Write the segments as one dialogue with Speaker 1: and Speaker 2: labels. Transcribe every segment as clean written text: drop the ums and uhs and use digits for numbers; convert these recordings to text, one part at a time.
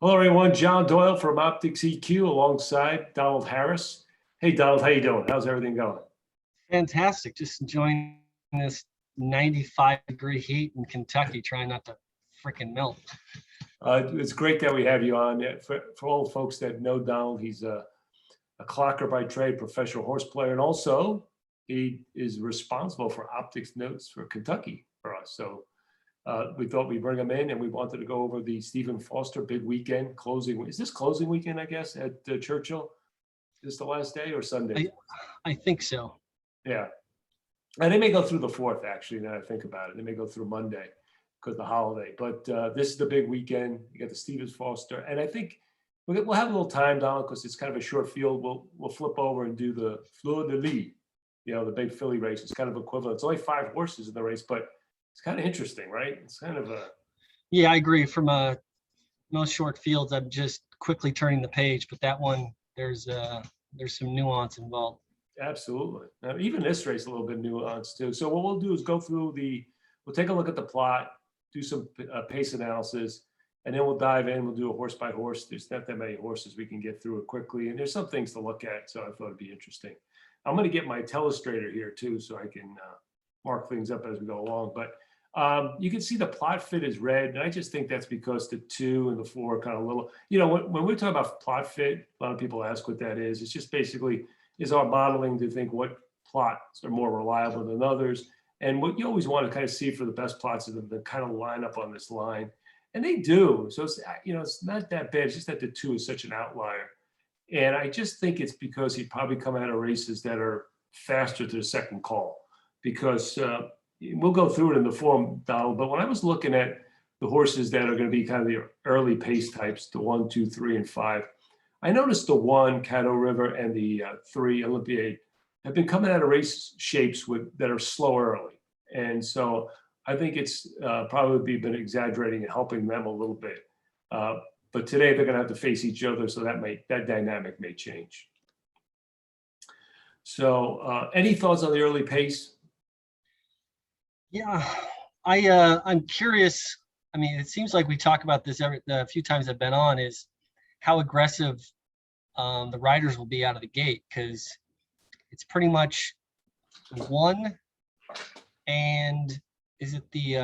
Speaker 1: Hello, everyone. John Doyle from OptixEQ alongside Donald Harris. Hey, Donald, how you doing? How's everything going?
Speaker 2: Fantastic. Just enjoying this 95-degree heat in Kentucky, trying not to freaking melt.
Speaker 1: It's great that we have you on. For all the folks that know Donald, he's a clocker by trade, professional horse player, and also he is responsible for optics notes for Kentucky for us. So we thought we'd bring him in, and we wanted to go over the Stephen Foster big weekend closing. Is this closing weekend, I guess, at Churchill? Is this the last day or Sunday?
Speaker 2: I think so.
Speaker 1: Yeah. And they may go through the 4th, actually, now that I think about it. They may go through Monday because of the holiday. But this is the big weekend. You got the Stevens Foster. And I think we'll have a little time, Donald, because it's kind of a short field. We'll flip over and do the Fleur de Lis, the big filly race. It's kind of equivalent. It's only 5 horses in the race, but it's kind of interesting, right? It's kind of a...
Speaker 2: Yeah, I agree. From most short fields, I'm just quickly turning the page. But that one, there's some nuance involved.
Speaker 1: Absolutely. Even this race, a little bit nuanced too. So what we'll do is go through we'll take a look at the plot, do some pace analysis, and then we'll dive in. We'll do a horse by horse. There's not that many horses. We can get through it quickly. And there's some things to look at. So I thought it'd be interesting. I'm going to get my telestrator here too, so I can mark things up as we go along. But you can see the plot fit is red. And I just think that's because the 2 and the 4 are kind of little, when we're talking about plot fit, a lot of people ask what that is. It's just basically, is our modeling to think what plots are more reliable than others. And what you always want to kind of see for the best plots is them to kind of line up on this line. And they do. So it's not that bad. It's just that the 2 is such an outlier. And I just think it's because he'd probably come out of races that are faster to the second call. Because we'll go through it in the form, Donald, but when I was looking at the horses that are going to be kind of the early pace types, the 1, 2, 3, and 5, I noticed the 1, Caddo River, and the 3, Olympiade, have been coming out of race shapes that are slow early. And so I think it's probably been exaggerating and helping them a little bit. But today they're going to have to face each other, so that dynamic may change. So any thoughts on the early pace?
Speaker 2: Yeah, I'm curious. I mean, it seems like we talk about this a few times I've been on, is how aggressive the riders will be out of the gate, because it's pretty much 1 and is it the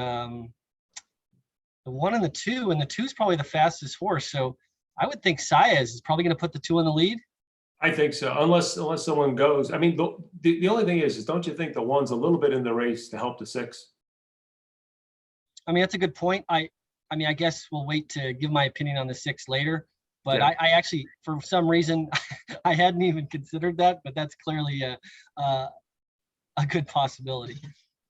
Speaker 2: 1 and the 2, and the 2 is probably the fastest horse. So I would think Saez is probably going to put the 2 in the lead.
Speaker 1: I think so, unless someone goes. I mean, the only thing is don't you think the 1's a little bit in the race to help the 6?
Speaker 2: I mean, that's a good point. I mean, I guess we'll wait to give my opinion on the 6 later. But
Speaker 1: Yeah.
Speaker 2: I actually, for some reason, I hadn't even considered that. But that's clearly a good possibility.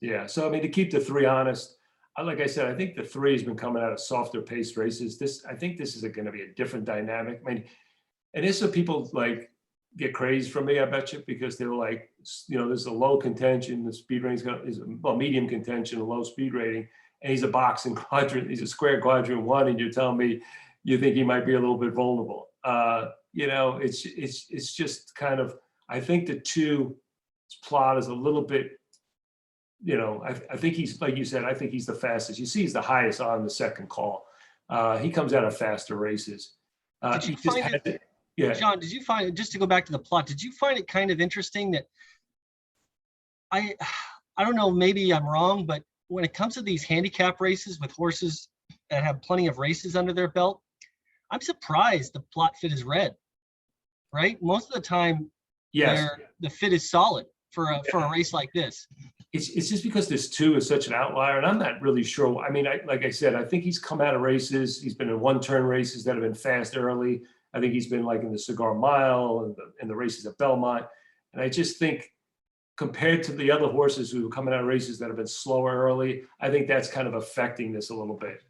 Speaker 1: Yeah. So I mean, to keep the 3 honest, like I said, I think the 3 has been coming out of softer paced races. I think this is going to be a different dynamic. I mean, and this is what people like get crazed from me, I bet you, because they're like, there's a low contention, the speed rating is medium contention, a low speed rating, and he's a boxing quadrant, he's a square quadrant 1, and you're telling me you think he might be a little bit vulnerable. It's just kind of, I think the 2 plot is a little bit, I think he's, like you said, I think he's the fastest. You see he's the highest on the second call. He comes out of faster races.
Speaker 2: Did you find it? Yeah. John, did you find it, just to go back to the plot, did you find it kind of interesting that I don't know, maybe I'm wrong, but when it comes to these handicap races with horses that have plenty of races under their belt, I'm surprised the plot fit is red, right? Most of the time,
Speaker 1: yes,
Speaker 2: the fit is solid for a race like this.
Speaker 1: It's just because this 2 is such an outlier, and I'm not really sure. I mean, like I said, I think he's come out of races. He's been in 1-turn races that have been fast early. I think he's been like in the Cigar Mile and the races at Belmont. And I just think compared to the other horses who are coming out of races that have been slower early, I think that's kind of affecting this a little bit.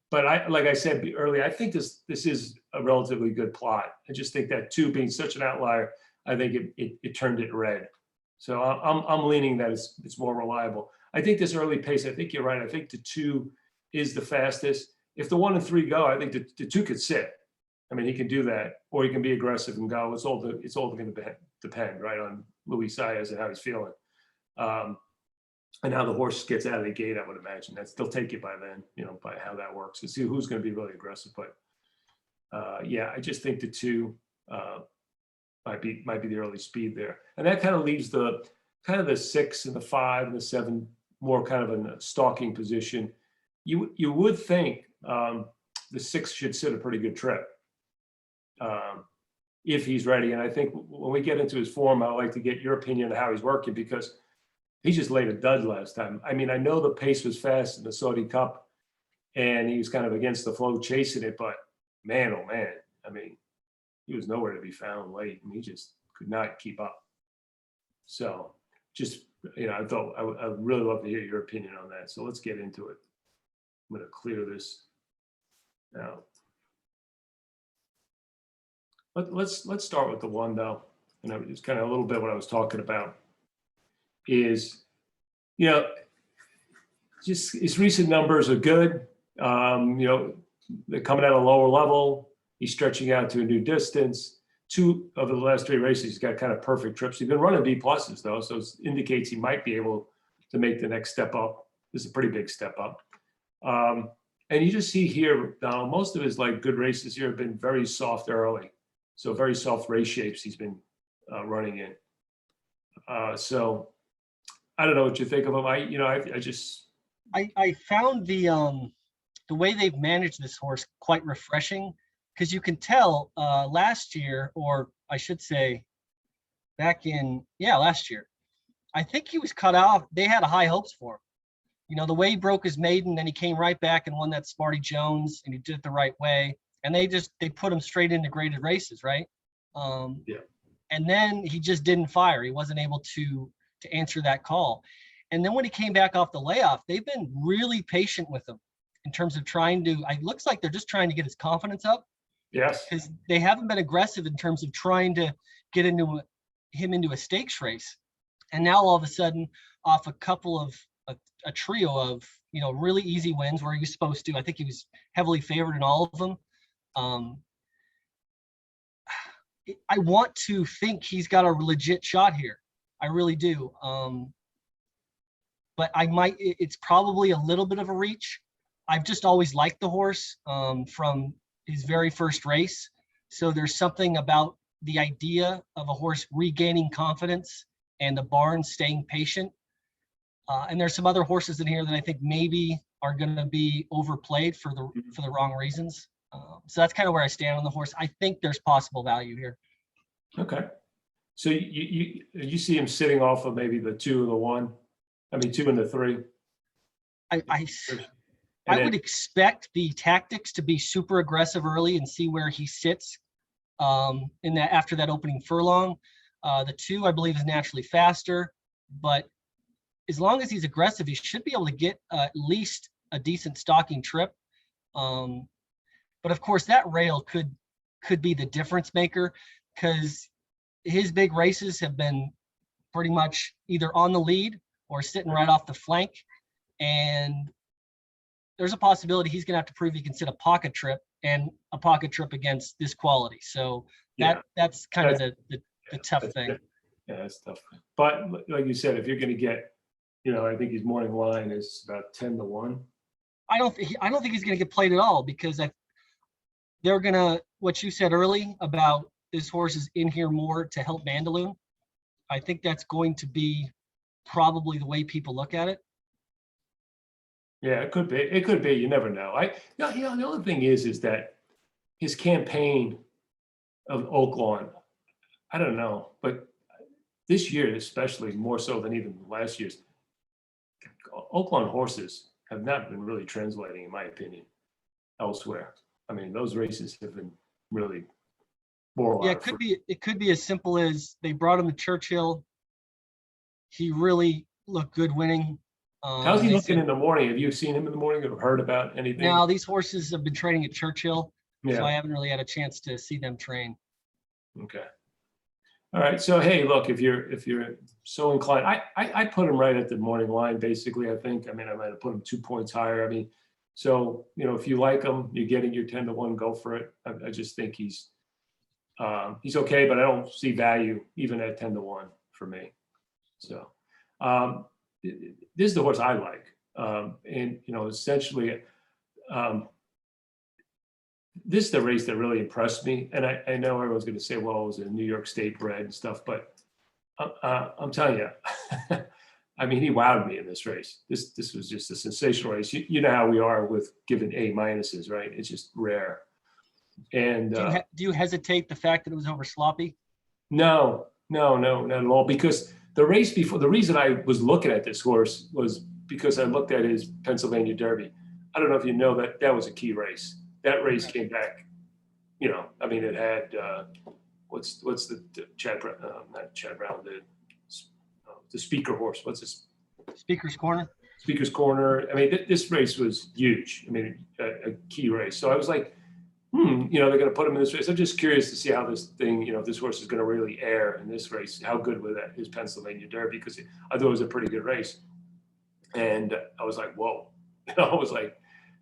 Speaker 1: But like I said earlier, I think this is a relatively good plot. I just think that 2 being such an outlier, I think it turned it red. So I'm leaning that it's more reliable. I think this early pace, I think you're right. I think the 2 is the fastest. If the 1 and 3 go, I think the 2 could sit. I mean, he can do that, or he can be aggressive and go. It's all going to depend, right, on Luis Saez and how he's feeling. And how the horse gets out of the gate, I would imagine they'll take it by then, by how that works, to see who's going to be really aggressive. But yeah, I just think the 2 might be the early speed there, and that kind of leaves the 6 and the 5 and the 7 more kind of in a stalking position. You would think the 6 should sit a pretty good trip if he's ready. And I think when we get into his form, I'd like to get your opinion on how he's working, because he just laid a dud last time. I mean, I know the pace was fast in the Saudi Cup and he was kind of against the flow chasing it, but man, oh man, I mean, he was nowhere to be found late, and he just could not keep up. So just, I thought I would really love to hear your opinion on that. So let's get into it. I'm going to clear this now. Let's start with the 1 though. And it's kind of a little bit what I was talking about is, just his recent numbers are good. They're coming at a lower level. He's stretching out to a new distance. 2 of the last 3 races, he's got kind of perfect trips. He's been running B pluses though, so it indicates he might be able to make the next step up. This is a pretty big step up. And you just see here, Donald, most of his good races here have been very soft early. So very soft race shapes he's been running in. So I don't know what you think of him.
Speaker 2: I found the way they've managed this horse quite refreshing, because you can tell last year, or I should say last year, I think he was cut off. They had high hopes for him. The way he broke his maiden, then he came right back and won that Smarty Jones, and he did it the right way. And they put him straight into graded races, right?
Speaker 1: Yeah.
Speaker 2: And then he just didn't fire. He wasn't able to answer that call. And then when he came back off the layoff, they've been really patient with him in terms of it looks like they're just trying to get his confidence up.
Speaker 1: Yes.
Speaker 2: Because they haven't been aggressive in terms of trying to get him into a stakes race. And now all of a sudden, off a trio of, really easy wins where he was supposed to, I think he was heavily favored in all of them. I want to think he's got a legit shot here. I really do. But it's probably a little bit of a reach. I've just always liked the horse from his very first race. So there's something about the idea of a horse regaining confidence and the barn staying patient. And there's some other horses in here that I think maybe are going to be overplayed for the wrong reasons. So that's kind of where I stand on the horse. I think there's possible value here.
Speaker 1: Okay. So you see him sitting off of maybe the 2 and the 1. I mean, 2 and the 3.
Speaker 2: I would expect the tactics to be super aggressive early and see where he sits after that opening furlong. The 2, I believe, is naturally faster, but as long as he's aggressive, he should be able to get at least a decent stalking trip. But of course, that rail could be the difference maker, because his big races have been pretty much either on the lead or sitting right off the flank. And there's a possibility he's going to have to prove he can sit a pocket trip, and a pocket trip against this quality. So that's kind of the tough thing.
Speaker 1: Yeah, that's tough. But like you said, if you're going to get, I think his morning line is about 10 to 1.
Speaker 2: I don't think he's going to get played at all, because they're going to, what you said early about this horse is in here more to help Mandaloun. I think that's going to be probably the way people look at it.
Speaker 1: Yeah, it could be. It could be. You never know. The other thing is that his campaign of Oaklawn, I don't know, but this year, especially more so than even last year's, Oaklawn horses have not been really translating, in my opinion, elsewhere. I mean, those races have been really more.
Speaker 2: Yeah, it could be as simple as they brought him to Churchill. He really looked good winning.
Speaker 1: How's he looking in the morning? Have you seen him in the morning or heard about anything?
Speaker 2: No, these horses have been training at Churchill,
Speaker 1: Yeah.
Speaker 2: So I haven't really had a chance to see them train.
Speaker 1: Okay. All right. So hey, look, if you're so inclined, I put him right at the morning line, basically. I think. I mean, I might have put him 2 points higher. I mean, so if you like him, you're getting your 10 to 1, go for it. I just think he's okay, but I don't see value even at 10 to 1 for me. So this is the horse I like. And, you know, essentially, this is the race that really impressed me. And I know everyone's going to say, well, it was a New York State bred and stuff, but I'm telling you, I mean, he wowed me in this race. This was just a sensational race. You know how we are with giving A minuses, right? It's just rare. And
Speaker 2: do you hesitate the fact that it was over sloppy?
Speaker 1: No, not at all. Because the race before, the reason I was looking at this horse was because I looked at his Pennsylvania Derby. I don't know if you know that was a key race. That race came back, you know, I mean, it had, what's the not Chad Brown, the Speaker horse. What's this?
Speaker 2: Speaker's Corner.
Speaker 1: Speaker's Corner. I mean, this race was huge. I mean, a key race. So I was like, you know, they're going to put him in this race. I'm just curious to see how this thing, you know, if this horse is going to really air in this race. How good was that his Pennsylvania Derby? Because I thought it was a pretty good race. And I was like, whoa. You know, I was like,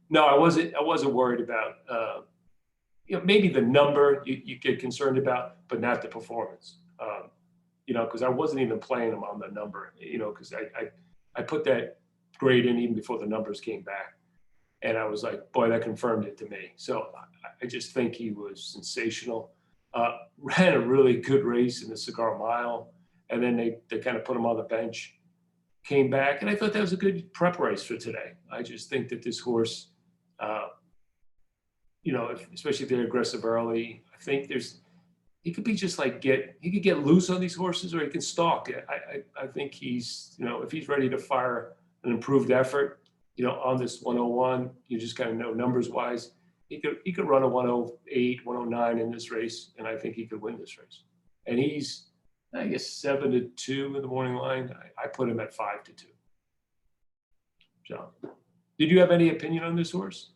Speaker 1: no, I wasn't worried about, you know, maybe the number you get concerned about, but not the performance. You know, because I wasn't even playing him on the number, you know, because I put that grade in even before the numbers came back. And I was like, boy, that confirmed it to me. So I just think he was sensational. Ran a really good race in the Cigar Mile. And then they kind of put him on the bench, came back. And I thought that was a good prep race for today. I just think that this horse, you know, especially if they're aggressive early, I think he could be just like he could get loose on these horses, or he can stalk. I think he's, you know, if he's ready to fire an improved effort, you know, on this 101, you just kind of know numbers wise, he could run a 108, 109 in this race, and I think he could win this race. And he's, I guess, 7-2 in the morning line. I put him at 5-2. John, did you have any opinion on this horse?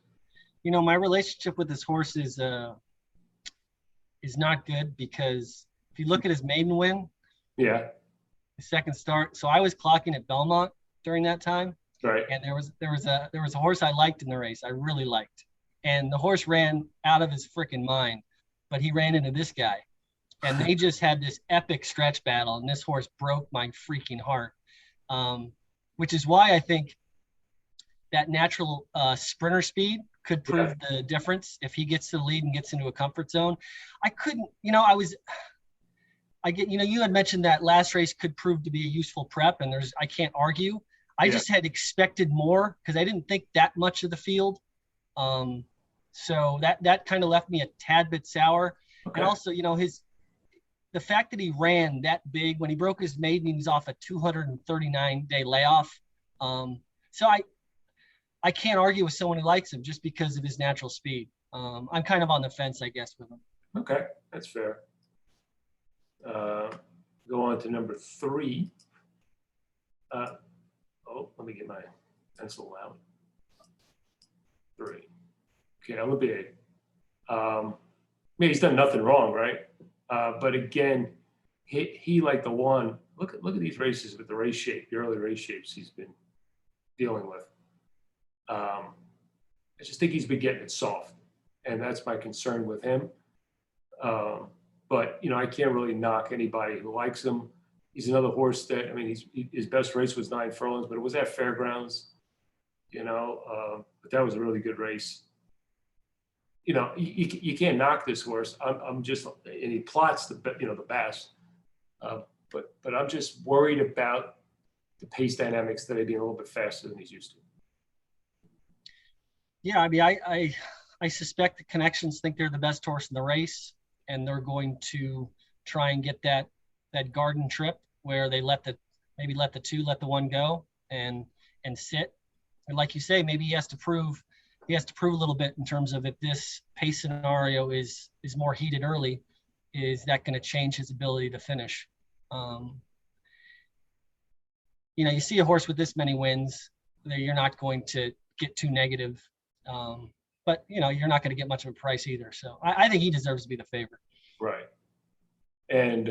Speaker 2: You know, my relationship with this horse is not good, because if you look at his maiden win,
Speaker 1: yeah,
Speaker 2: the second start. So I was clocking at Belmont during that time.
Speaker 1: Right.
Speaker 2: And there was a horse I liked in the race. I really liked. And the horse ran out of his freaking mind, but he ran into this guy. And they just had this epic stretch battle, and this horse broke my freaking heart. Which is why I think that natural sprinter speed could prove the difference if he gets to the lead and gets into a comfort zone. I couldn't, you know, you know, you had mentioned that last race could prove to be a useful prep, and I can't argue. I just had expected more, because I didn't think that much of the field. So that kind of left me a tad bit sour. Okay. And also, you know, the fact that he ran that big when he broke his maiden, he was off a 239-day layoff. So I can't argue with someone who likes him just because of his natural speed. I'm kind of on the fence, I guess, with him.
Speaker 1: Okay, that's fair. Go on to number 3. Let me get my pencil out. 3. Okay, Olivier. He's done nothing wrong, right? But again, he like the one. Look at these races with the race shape, the early race shapes he's been dealing with. I just think he's been getting it soft, and that's my concern with him. But you know, I can't really knock anybody who likes him. He's another horse that, I mean, his best race was 9 furlongs, but it was at Fairgrounds, you know. But that was a really good race. You know, you can't knock this horse. I'm just, and he plots the best. But I'm just worried about the pace dynamics today being a little bit faster than he's used to.
Speaker 2: Yeah, I mean, I suspect the Connections think they're the best horse in the race, and they're going to try and get that garden trip where they let the 2 let the 1 go and sit. And like you say, maybe he has to prove a little bit in terms of, if this pace scenario is more heated early, is that going to change his ability to finish? You know, you see a horse with this many wins, you're not going to get too negative. But you know, you're not going to get much of a price either. So I think he deserves to be the favorite. Right.
Speaker 1: And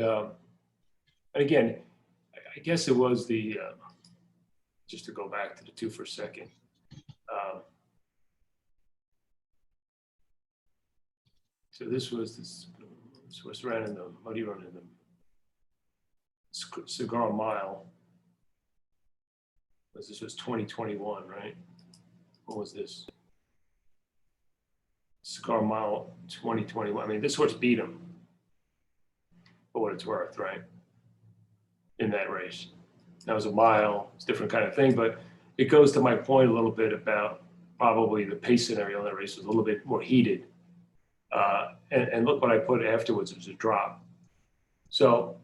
Speaker 1: again, I guess it was the, just to go back to the 2 for a second. So this was ran in the muddy run in the Cigar Mile. This was 2021, right? What was this? Cigar Mile 2021. I mean, this horse beat him for what it's worth, right? In that race. That was a mile, it's a different kind of thing, but it goes to my point a little bit about probably the pace scenario in that race was a little bit more heated. And look what I put afterwards, it was a drop. So,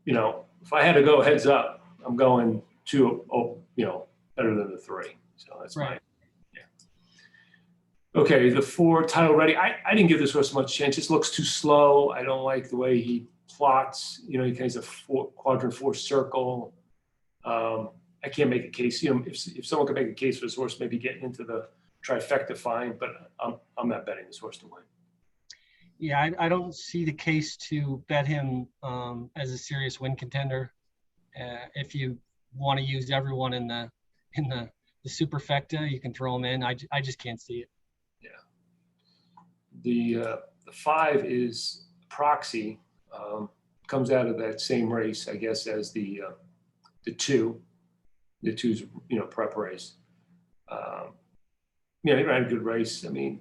Speaker 1: you know, if I had to go heads up, I'm going 2, you know, better than the 3. So that's
Speaker 2: Right.
Speaker 1: my, yeah. Okay, the 4 Title Ready. I didn't give this horse much chance. Just looks too slow. I don't like the way he plots. You know, he plays a quadrant 4 circle. I can't make a case. You know, if someone could make a case for this horse, maybe getting into the trifecta, fine. But I'm not betting this horse to win.
Speaker 2: Yeah, I don't see the case to bet him as a serious win contender. If you want to use everyone in the superfecta, you can throw him in. I just can't see it.
Speaker 1: Yeah. The 5 is Proxy. Comes out of that same race, I guess, as the 2. The 2's, you know, prep race. Yeah, he ran a good race. I mean,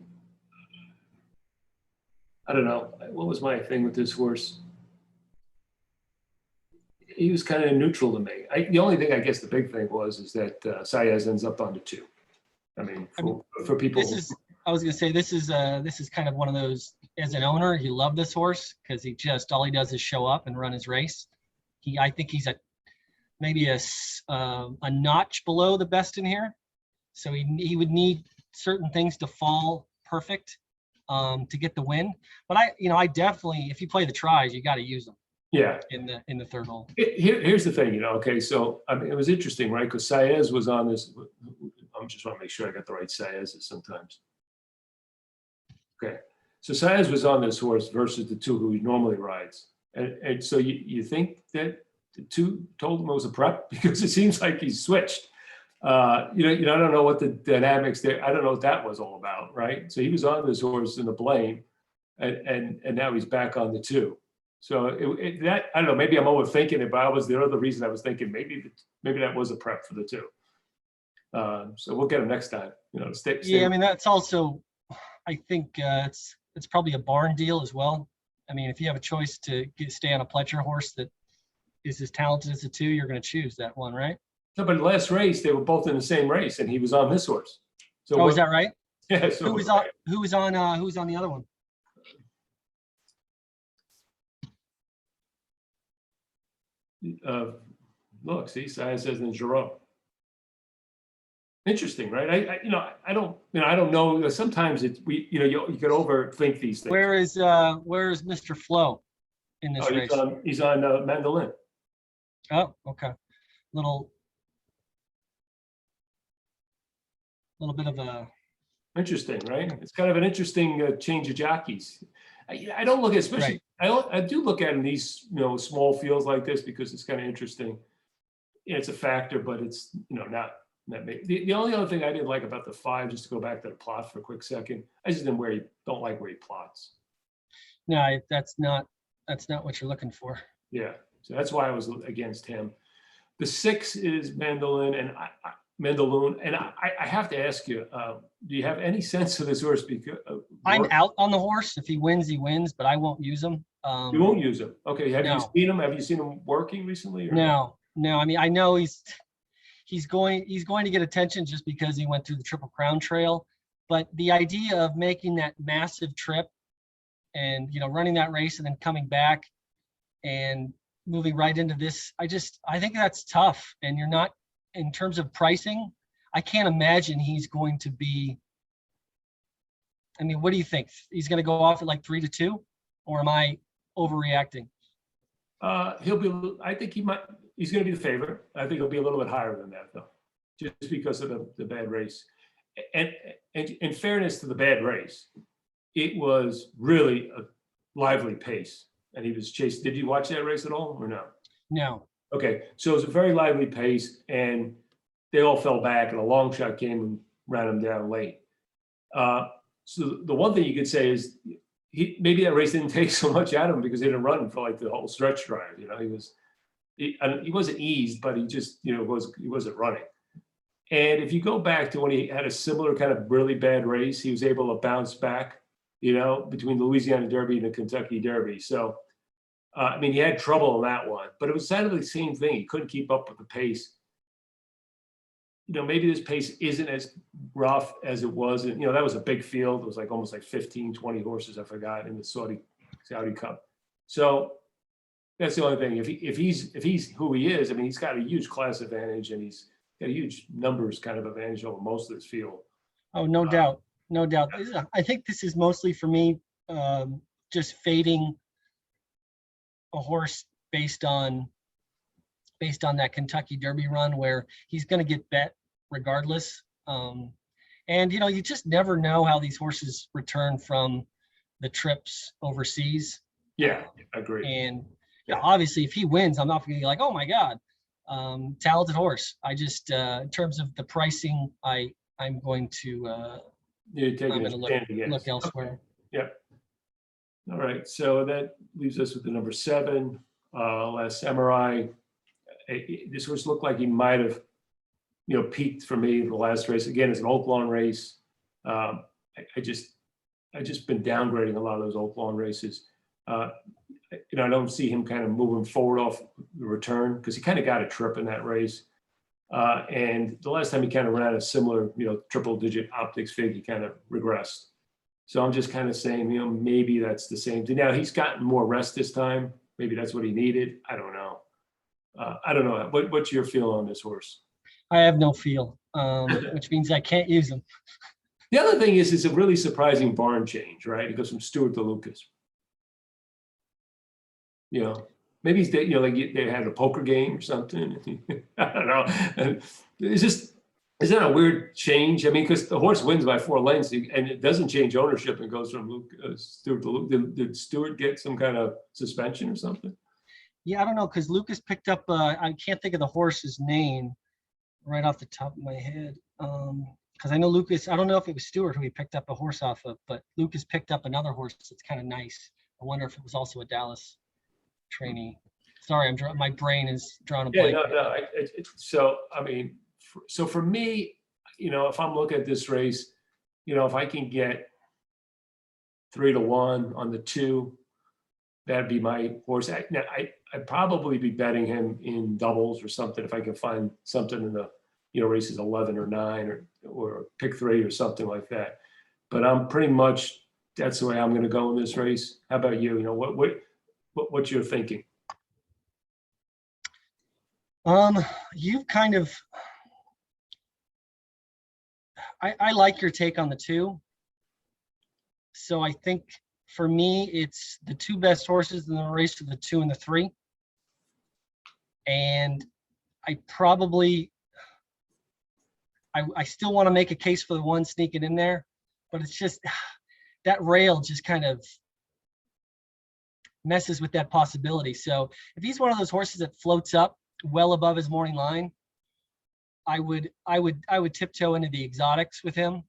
Speaker 1: I don't know. What was my thing with this horse? He was kind of neutral to me. The only thing, I guess, the big thing is that Saez ends up on the 2. I mean, for people.
Speaker 2: I was going to say, this is kind of one of those, as an owner, you love this horse because all he does is show up and run his race. I think he's maybe a notch below the best in here. So he would need certain things to fall perfect to get the win. But I definitely, if you play the tries, you got to use them.
Speaker 1: Yeah.
Speaker 2: In the 3rd hole.
Speaker 1: Here's the thing, you know. Okay, so I mean, it was interesting, right? Because Saez was on this. I just want to make sure I got the right Saez sometimes. Okay, so Saez was on this horse versus the 2 who he normally rides, and so you think that the 2 told him it was a prep because it seems like he's switched. I don't know what the dynamics there. I don't know what that was all about, right? So he was on this horse in the blame, and now he's back on the 2. So that I don't know. Maybe I'm overthinking it, but that was the other reason I was thinking maybe that was a prep for the 2. So we'll get him next time. You know, stay.
Speaker 2: Yeah, I mean that's also. I think it's probably a barn deal as well. I mean, if you have a choice to stay on a Pletcher horse that is as talented as the 2, you're going to choose that one, right?
Speaker 1: No, but last race they were both in the same race, and he was on this horse. So
Speaker 2: is that right?
Speaker 1: Yeah. So
Speaker 2: who was on the other one?
Speaker 1: Look, see, Saez says in Giroux. Interesting, right? I don't know. Sometimes you could overthink these things.
Speaker 2: Where is Mr. Flo in this race?
Speaker 1: He's on Mandolin.
Speaker 2: Oh, okay. Little bit of a
Speaker 1: interesting, right? It's kind of an interesting change of jockeys. I don't look at, especially right. I do look at in these small fields like this because it's kind of interesting. Yeah, it's a factor, but it's not. The only other thing I didn't like about the 5, just to go back to the plot for a quick second, I just don't like where he plots.
Speaker 2: No, that's not what you're looking for.
Speaker 1: Yeah, so that's why I was against him. The 6 is Mandolin, and I have to ask you, do you have any sense of this horse? Because
Speaker 2: I'm out on the horse. If he wins, he wins, but I won't use him.
Speaker 1: You won't use him. Okay, have you seen him? Have you seen him working recently? Or
Speaker 2: no. I mean, I know he's going to get attention just because he went through the Triple Crown Trail, but the idea of making that massive trip and running that race and then coming back and moving right into this, I think that's tough. And you're not, in terms of pricing, I can't imagine he's going to be. I mean, what do you think? He's going to go off at like 3-2, or am I overreacting?
Speaker 1: He'll be. I think he might. He's going to be the favorite. I think he'll be a little bit higher than that, though, just because of the bad race. And in fairness to the bad race, it was really a lively pace, and he was chased. Did you watch that race at all, or no?
Speaker 2: No.
Speaker 1: Okay, so it was a very lively pace, and they all fell back, and a long shot came and ran him down late. So the one thing you could say is maybe that race didn't take so much out of him because he didn't run for like the whole stretch drive. He wasn't eased, but he just he wasn't running. And if you go back to when he had a similar kind of really bad race, he was able to bounce back, between the Louisiana Derby and the Kentucky Derby. So, I mean, he had trouble in that one, but it was kind of the same thing. He couldn't keep up with the pace. Maybe this pace isn't as rough as it was. And, that was a big field. It was like almost like 15, 20 horses, I forgot, in the Saudi Cup. So that's the only thing. If he's who he is, I mean, he's got a huge class advantage, and he's got a huge numbers kind of advantage over most of this field.
Speaker 2: Oh, no doubt. No doubt. I think this is mostly for me, just fading a horse based on that Kentucky Derby run where he's going to get bet regardless. And, you just never know how these horses return from the trips overseas.
Speaker 1: Yeah, I agree.
Speaker 2: And obviously if he wins, I'm not going to be like, oh my God, talented horse. I just, in terms of the pricing, I'm going to,
Speaker 1: You're taking a stand against.
Speaker 2: Look elsewhere.
Speaker 1: Okay. Yeah. All right. So that leaves us with the number 7, Last Samurai. This horse looked like he might have, peaked for me in the last race. Again, it's an Oaklawn race. I just been downgrading a lot of those Oaklawn races. I don't see him kind of moving forward off the return because he kind of got a trip in that race. And the last time he kind of ran a similar, triple-digit optics fig, he kind of regressed. So I'm just kind of saying, maybe that's the same thing. Now he's gotten more rest this time. Maybe that's what he needed. I don't know. I don't know. What's your feel on this horse?
Speaker 2: I have no feel, which means I can't use him.
Speaker 1: The other thing is, it's a really surprising barn change, right? It goes from Stewart to Lucas. Maybe he's, like they had a poker game or something. I don't know. Is that a weird change? I mean, because the horse wins by 4 lengths and it doesn't change ownership and goes from Stewart to Lucas. Did Stewart get some kind of suspension or something?
Speaker 2: Yeah, I don't know, because Lucas picked up, I can't think of the horse's name right off the top of my head. Because I know Lucas, I don't know if it was Stewart who he picked up a horse off of, but Lucas picked up another horse that's kind of nice. I wonder if it was also a Dallas trainee. Sorry, my brain is drawing a blank.
Speaker 1: No. So, I mean, so for me, if I'm looking at this race, if I can get 3-1 on the 2, that'd be my horse. I'd probably be betting him in doubles or something if I can find something in the, races 11 or 9 or pick 3 or something like that. But I'm pretty much, that's the way I'm going to go in this race. How about you? What you're thinking?
Speaker 2: You've kind of, I like your take on the 2. So I think for me, it's the 2 best horses in the race are the 2 and the 3. And I still want to make a case for the 1 sneaking in there, but it's just that rail just kind of messes with that possibility. So if he's one of those horses that floats up well above his morning line, I would tiptoe into the exotics with him.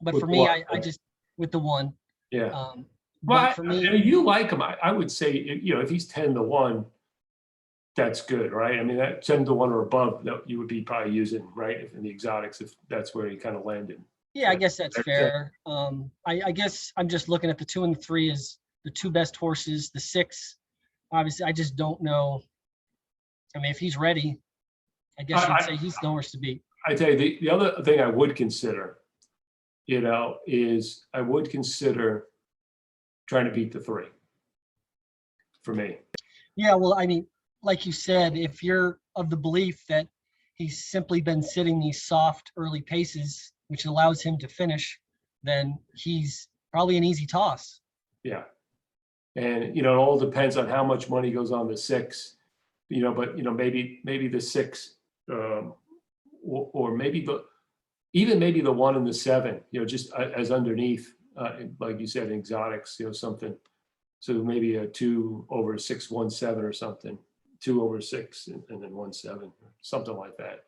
Speaker 2: But
Speaker 1: With
Speaker 2: for me,
Speaker 1: what?
Speaker 2: I just with the 1.
Speaker 1: Yeah.
Speaker 2: But for me,
Speaker 1: you like him. I would say, if he's 10-1, that's good, right? I mean, that 10-1 or above, that you would be probably using, right, if in the exotics, if that's where he kind of landed.
Speaker 2: yeah, I guess that's fair. I guess I'm just looking at the 2 and the 3 as the 2 best horses. The 6, obviously, I just don't know. I mean, if he's ready, I guess you'd say he's the horse to beat.
Speaker 1: I tell you, the other thing I would consider, is I would consider trying to beat the 3 for me.
Speaker 2: Yeah, well, I mean, like you said, if you're of the belief that he's simply been sitting these soft early paces, which allows him to finish, then he's probably an easy toss.
Speaker 1: Yeah. And, it all depends on how much money goes on the 6, but, maybe the 6, or maybe maybe the 1 and the 7, just as underneath, like you said, exotics, something. So maybe a 2 over 6-1-7 or something, 2 over 6 and then 1-7, something like that.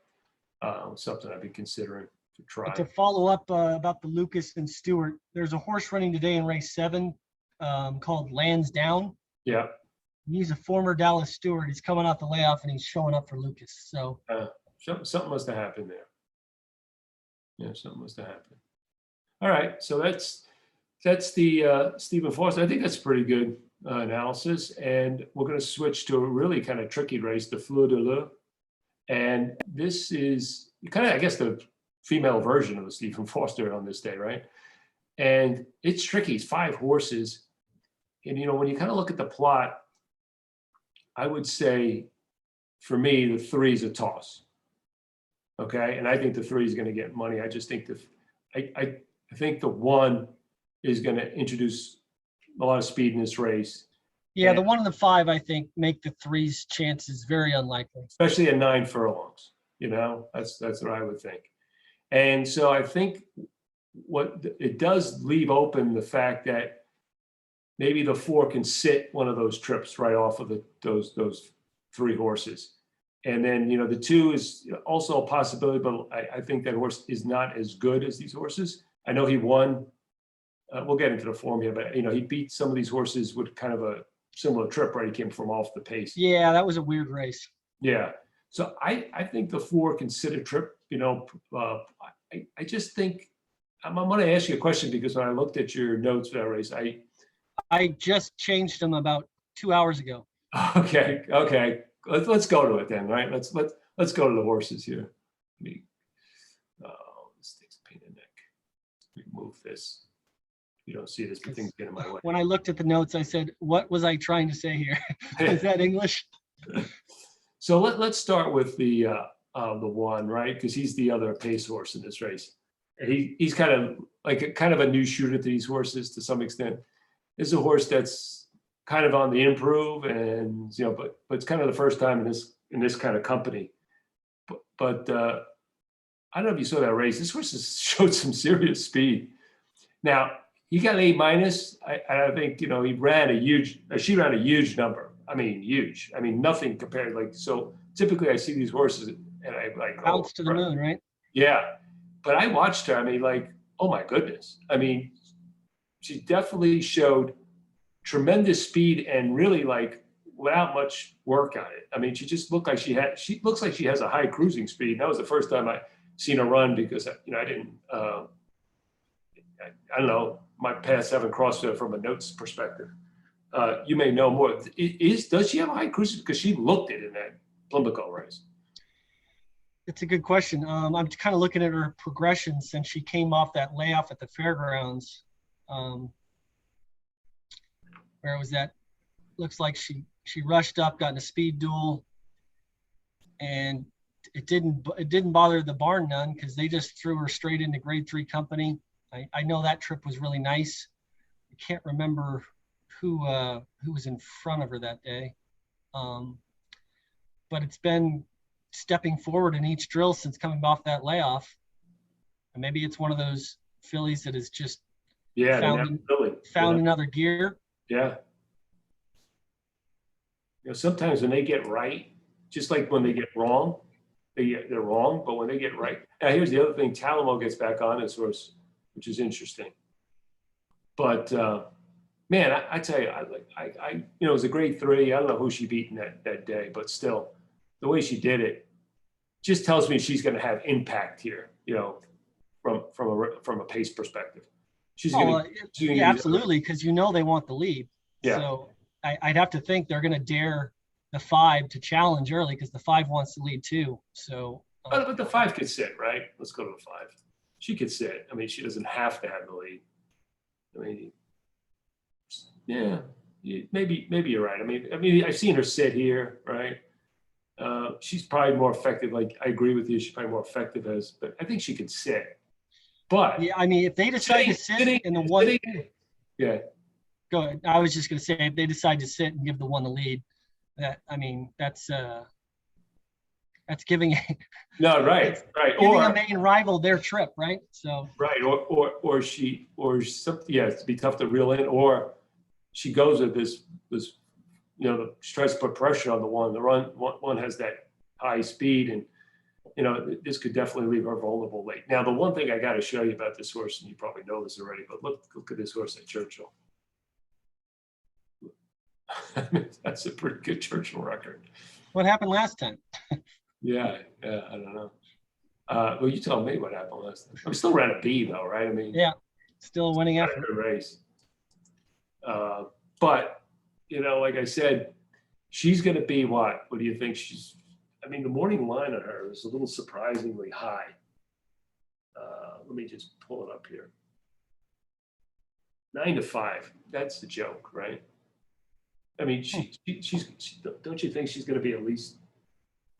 Speaker 1: Something I'd be considering to try.
Speaker 2: But to follow up about the Lucas and Stewart, there's a horse running today in race 7 called Lansdowne.
Speaker 1: Yeah.
Speaker 2: He's a former Dallas Stewart. He's coming off the layoff and he's showing up for Lucas. So
Speaker 1: Something must have happened there. Yeah, something must have happened. All right, so that's the Stephen Foster. I think that's pretty good analysis. And we're going to switch to a really kind of tricky race, the Fleur de Leu. And this is kind of, I guess, the female version of the Stephen Foster on this day, right? And it's tricky. It's 5 horses. And, you know, when you kind of look at the plot, I would say, for me, the 3 is a toss. Okay, and I think the 3 is going to get money. I just think I think the 1 is going to introduce a lot of speed in this race.
Speaker 2: Yeah, the 1 and the 5, I think, make the 3's chances very unlikely.
Speaker 1: Especially at 9 furlongs. You know, that's what I would think. And so I think what it does leave open the fact that maybe the 4 can sit one of those trips right off of those 3 horses. And then, you know, the 2 is also a possibility, but I think that horse is not as good as these horses. I know he won. We'll get into the form here, but, you know, he beat some of these horses with kind of a similar trip, right? He came from off the pace.
Speaker 2: Yeah, that was a weird race.
Speaker 1: Yeah. So I think the 4 can sit a trip, you know. I just think, I'm going to ask you a question because when I looked at your notes for that race,
Speaker 2: I just changed them about 2 hours ago.
Speaker 1: Okay. Let's go to it then, right? Let's go to the horses here. This takes a pain in the neck. Remove this. You don't see this, but things get in my way.
Speaker 2: When I looked at the notes, I said, "What was I trying to say here?" Is that English?
Speaker 1: So let's start with the 1, right? Because he's the other pace horse in this race. And he's kind of a new shooter to these horses to some extent. This is a horse that's kind of on the improve, and you know, but it's kind of the first time in this kind of company. But I don't know if you saw that race. This horse has showed some serious speed. Now he got an A-. I think, you know, she ran a huge number. I mean, huge. I mean, nothing compared. Like, so typically I see these horses and I like
Speaker 2: bounce to the moon, right?
Speaker 1: Yeah, but I watched her. I mean, like, oh my goodness. I mean, she definitely showed tremendous speed and really like without much work on it. I mean, she just looked like she looks like she has a high cruising speed. And that was the first time I seen her run because, you know, I didn't, I don't know, my paths haven't crossed her from a notes perspective. You may know more. Does she have a high cruising? Because she looked it in that Plumbico race.
Speaker 2: It's a good question. I'm kind of looking at her progression since she came off that layoff at the fairgrounds. Where was that? Looks like she rushed up, got in a speed duel, and it didn't bother the barn none because they just threw her straight into Grade 3 company. I know that trip was really nice. I can't remember who was in front of her that day, but it's been stepping forward in each drill since coming off that layoff. And maybe it's one of those fillies that is just found another gear.
Speaker 1: Yeah. You know, sometimes when they get right, just like when they get wrong, they're wrong, but when they get right. Now here's the other thing: Talamo gets back on his horse, which is interesting. But man, I tell you, I you know, it was a Grade 3. I don't know who she beat in that day, but still, the way she did it just tells me she's going to have impact here. You know, from a pace perspective.
Speaker 2: Yeah, absolutely, because you know they want the lead.
Speaker 1: Yeah.
Speaker 2: So I'd have to think they're going to dare the 5 to challenge early because the 5 wants to lead too. So.
Speaker 1: But the 5 could sit, right? Let's go to the 5. She could sit. I mean, she doesn't have to have the lead. I mean, yeah, maybe you're right. I mean, I've seen her sit here, right? She's probably more effective. Like, I agree with you. She's probably more effective but I think she could sit. But
Speaker 2: yeah, I mean, if they decide to sit in the 1,
Speaker 1: yeah.
Speaker 2: Go ahead. I was just going to say, if they decide to sit and give the 1 the lead, that's giving
Speaker 1: right.
Speaker 2: Giving a main rival their trip, right? So
Speaker 1: right, or something. Yeah, it'd be tough to reel in, or she goes with this, you know, she tries to put pressure on the 1. The one has that high speed, and you know, this could definitely leave her vulnerable late. Now, the one thing I got to show you about this horse, and you probably know this already, but look at this horse at Churchill. I mean, that's a pretty good Churchill record.
Speaker 2: What happened last time?
Speaker 1: Yeah, I don't know. Well, you tell me what happened last time. I'm still ran a B though, right? I mean,
Speaker 2: Yeah, still winning
Speaker 1: not a
Speaker 2: effort.
Speaker 1: good race. But, you know, like I said, she's going to be what? What do you think she's? I mean, the morning line on her is a little surprisingly high. Let me just pull it up here. 9-5. That's the joke, right? I mean, don't you think she's going to be at least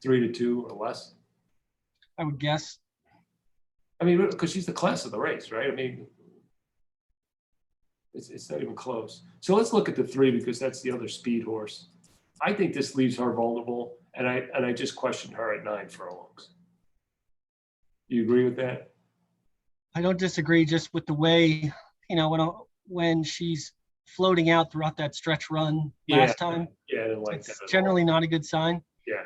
Speaker 1: 3-2 or less?
Speaker 2: I would guess.
Speaker 1: I mean, because she's the class of the race, right? I mean, it's not even close. So let's look at the 3 because that's the other speed horse. I think this leaves her vulnerable, and I just questioned her at 9 furlongs. You agree with that?
Speaker 2: I don't disagree. Just with the way, you know, when she's floating out throughout that stretch run last time,
Speaker 1: Yeah, I didn't like that
Speaker 2: it's
Speaker 1: at
Speaker 2: generally
Speaker 1: all.
Speaker 2: not a good sign
Speaker 1: Yeah.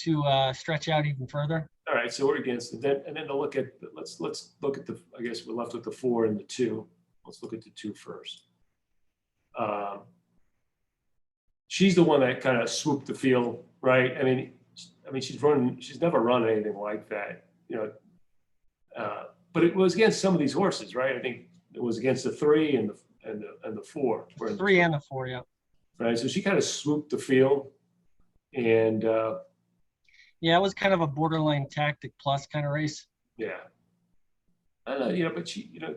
Speaker 2: to stretch out even further.
Speaker 1: All right, so we're against it. And then to look at let's look at the. I guess we're left with the 4 and the 2. Let's look at the 2 first. She's the one that kind of swooped the field, right? I mean, she's never run anything like that, you know. But it was against some of these horses, right? I think it was against the 3 and the 4.
Speaker 2: 3 and the 4, yeah.
Speaker 1: Right, so she kind of swooped the field, and
Speaker 2: yeah, it was kind of a borderline tactic plus kind of race.
Speaker 1: yeah, I don't know, you know, but she, you know,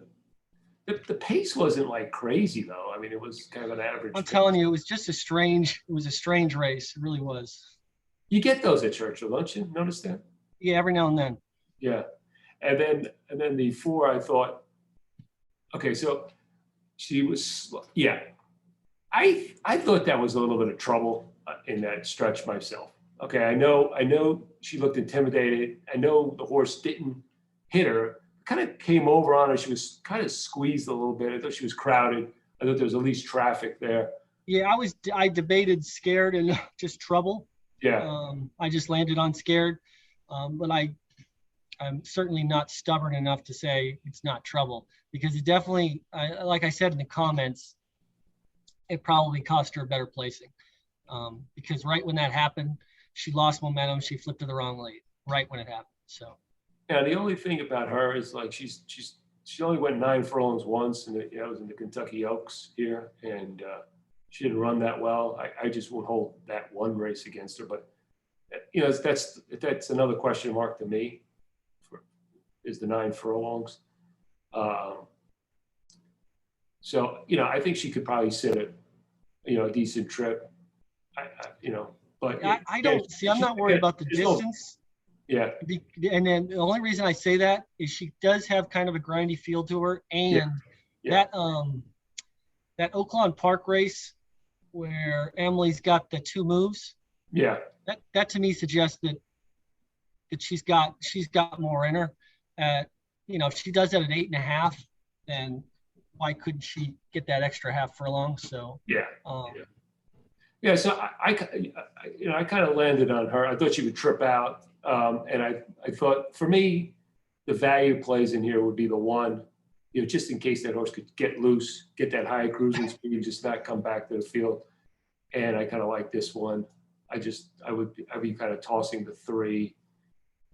Speaker 1: the pace wasn't like crazy though. I mean, it was kind of an average.
Speaker 2: I'm telling you, it was just a strange race. It really was.
Speaker 1: You get those at Churchill, don't you? Notice that?
Speaker 2: Yeah, every now and then.
Speaker 1: Yeah, and then the 4, I thought, okay, so she was, yeah, I thought that was a little bit of trouble in that stretch myself. Okay, I know she looked intimidated. I know the horse didn't hit her. Kind of came over on her. She was kind of squeezed a little bit. I thought she was crowded. I thought there was at least traffic there.
Speaker 2: Yeah, I debated scared and just trouble.
Speaker 1: Yeah.
Speaker 2: I just landed on scared, but I'm certainly not stubborn enough to say it's not trouble, because it definitely, like I said in the comments, it probably cost her a better placing, because right when that happened, she lost momentum. She flipped to the wrong lead right when it happened. So.
Speaker 1: Yeah, the only thing about her is like she only went 9 furlongs once, and it was in the Kentucky Oaks here, and she didn't run that well. I just won't hold that one race against her, but you know, that's another question mark to me. Is the 9 furlongs. So you know, I think she could probably sit at, you know, a decent trip. You know, but
Speaker 2: I don't see. I'm not worried about the distance.
Speaker 1: Yeah.
Speaker 2: And then the only reason I say that is she does have kind of a grindy feel to her, and that Oaklawn Park race where Emily's got the 2 moves.
Speaker 1: Yeah.
Speaker 2: That to me suggests that she's got more in her. You know, if she does that at 8.5, then why couldn't she get that extra half furlong? So
Speaker 1: yeah. So I kind of landed on her. I thought she would trip out. And I thought, for me, the value plays in here would be the 1, you know, just in case that horse could get loose, get that high cruising speed, just not come back to the field. And I kind of like this one. I'd be kind of tossing the 3,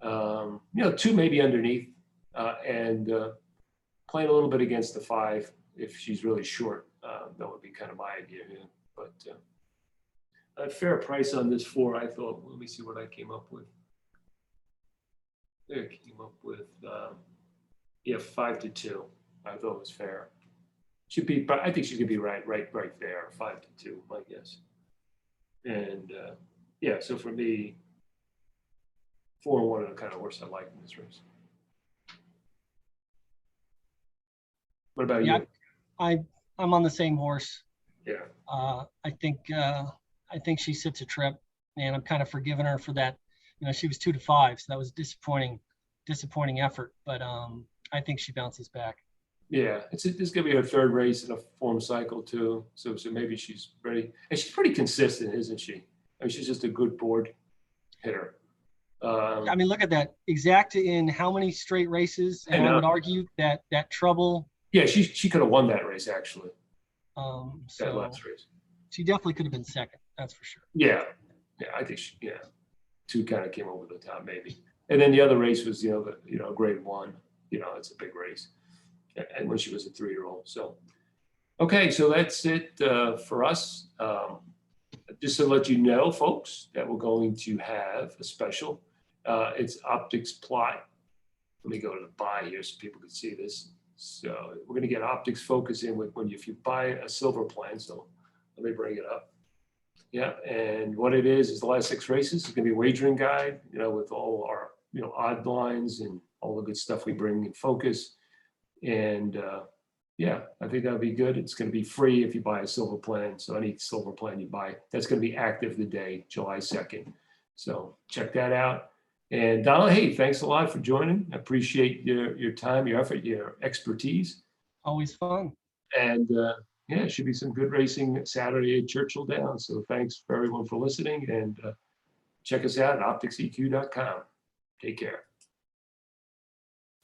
Speaker 1: you know, 2 maybe underneath, and playing a little bit against the 5 if she's really short. That would be kind of my idea here. But a fair price on this 4, I thought. Let me see what I came up with. There came up with 5-2. I thought it was fair. Should be, but I think she could be right there, 5-2, my guess. And yeah, so for me, 4 and 1 are the kind of horse I like in this race. What about you?
Speaker 2: I'm on the same horse.
Speaker 1: Yeah.
Speaker 2: I think she sits a trip, and I'm kind of forgiving her for that. You know, she was 2-5, so that was disappointing effort. But I think she bounces back.
Speaker 1: Yeah, this is gonna be her 3rd race in a form cycle too. So maybe she's ready, and she's pretty consistent, isn't she? I mean, she's just a good board hitter.
Speaker 2: I mean, look at that, exact in how many straight races, and I would argue that trouble.
Speaker 1: Yeah, she could have won that race actually. That last race.
Speaker 2: She definitely could have been 2nd. That's for sure.
Speaker 1: Yeah, I think 2 kind of came over the top maybe. And then the other race was, grade 1, it's a big race. And when she was a 3-year-old, so. Okay, so that's it for us. Just to let you know, folks, that we're going to have a special. It's Optics Plot. Let me go to the buy here so people can see this. So we're going to get Optics Focus in with if you buy a silver plan. So let me bring it up. Yeah, and what it is the last 6 races. It's going to be a wagering guide, with all our odd lines and all the good stuff we bring in Focus. And yeah, I think that'll be good. It's going to be free if you buy a silver plan. So any silver plan you buy, that's going to be active the day, July 2nd. So check that out. And Donald, hey, thanks a lot for joining. I appreciate your time, your effort, your expertise.
Speaker 2: Always fun.
Speaker 1: And yeah, it should be some good racing Saturday at Churchill Downs. So thanks for everyone for listening, and check us out at OptixEQ.com. Take care.